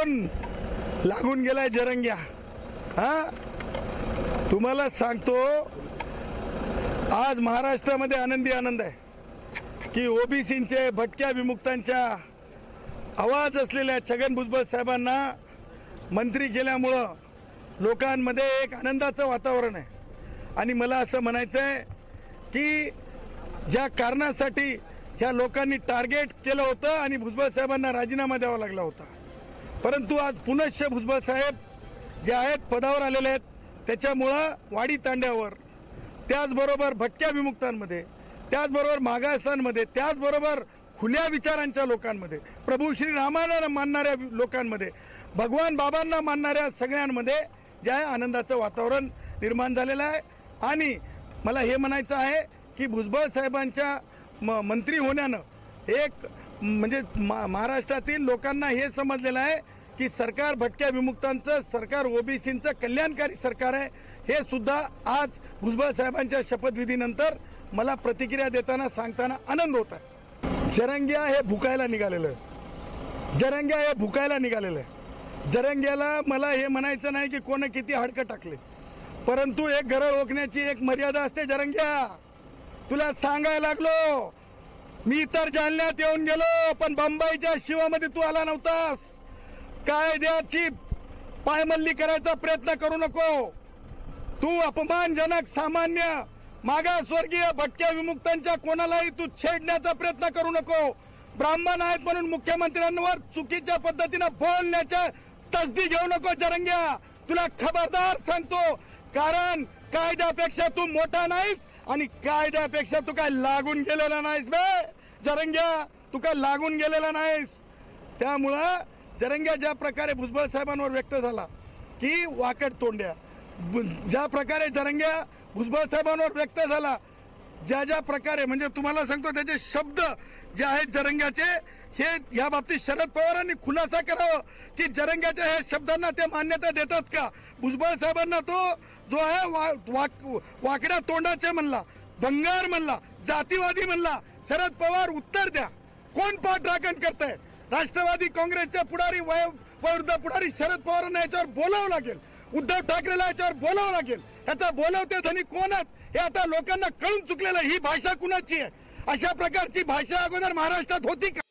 कोण लागून गेलाय जरंग्या? तुम्हाला सांगतो, आज महाराष्ट्रामध्ये आनंदी आनंद आहे की ओबीसींचे, भटक्या विमुक्तांच्या आवाज असलेल्या छगन भुजबळ साहेबांना मंत्री केल्यामुळं लोकांमध्ये एक आनंदाचं वातावरण आहे. आणि मला असं म्हणायचं आहे की ज्या कारणासाठी ह्या लोकांनी टार्गेट केलं होतं आणि भुजबळ साहेबांना राजीनामा द्यावा लागला होता, परंतु आज पुनश्च भुजबळ साहेब जे आहेत पदावर आलेले आहेत, त्याच्यामुळं वाडी तांड्यावर, त्याचबरोबर भटक्या विमुक्तांमध्ये, त्याचबरोबर मागासांमध्ये, त्याचबरोबर खुल्या विचारांच्या लोकांमध्ये, प्रभू श्रीरामांना मानणाऱ्या लोकांमध्ये, भगवान बाबांना मानणाऱ्या सगळ्यांमध्ये जे आहे आनंदाचं वातावरण निर्माण झालेलं आहे. आणि मला हे म्हणायचं आहे की भुजबळ साहेबांच्या मंत्री होण्यानं एक म्हणजे महाराष्ट्रातील लोकांना हे समजलेलं आहे की सरकार भटक्या विमुक्तांचं सरकार, ओबीसींचं कल्याणकारी सरकार आहे. हे सुद्धा आज भुजबळ साहेबांच्या शपथविधीनंतर मला प्रतिक्रिया देताना सांगताना आनंद होत आहे. जरंग्या हे भुकायला निघालेलं आहे. जरंग्या हे भुकायला निघालेलं आहे. जरंग्याला मला हे म्हणायचं नाही की कोणी किती हाडकं टाकले, परंतु एक घरं ओळखण्याची एक मर्यादा असते. जरंग्या, तुला सांगायला लागलो, मी तर जालन्यात येऊन गेलो, पण बंबईच्या शिवामध्ये तू आला नव्हतास. कायद्याची पायमल्ली करायचा प्रयत्न करू नको. तू अपमानजनक सामान्य मागासवर्गीय भटक्या विमुक्तांच्या कोणालाही तू छेडण्याचा प्रयत्न करू नको. ब्राह्मण आहेत म्हणून मुख्यमंत्र्यांवर चुकीच्या पद्धतीने बोलण्याच्या तसदी घेऊ नको. जरंग्या, तुला खबरदार सांगतो, कारण कायद्यापेक्षा तू मोठा नाहीस आणि कायद्यापेक्षा तू काय लागून गेलेला नाहीस बे. जरंग्या, तू काय लागून गेलेला नाहीस. त्यामुळं जरंग्या ज्या प्रकारे भुजबळ साहेबांवर व्यक्त झाला की वाकड तोंड्या, ज्या प्रकारे जरंग्या भुजबळ साहेबांवर व्यक्त झाला, ज्या प्रकारे म्हणजे तुम्हाला सांगतो त्याचे शब्द जे आहेत जरंग्याचे, हे या बाबतीत शरद पवारांनी खुलासा करावा की जरंग्याच्या ह्या शब्दांना ते मान्यता देतात का. भुजबळ साहेबांना तो जो आहे वाकड्या तोंडाचे म्हणला, भंगार म्हणला, जातीवादी म्हणला. शरद पवार, उत्तर द्या, कोण पाठराखण करताय? राष्ट्रवादी काँग्रेसचे पुढारी, वयोवृद्ध पुढारी शरद पवारांना याच्यावर बोलावं लागेल. उद्धव ठाकरेला याच्यावर बोलावं लागेल. याचा बोलवते धनी कोण आहेत हे आता लोकांना कळून चुकलेलं. ही भाषा कुणाची आहे? अशा प्रकारची भाषा अगोदर महाराष्ट्रात होती का?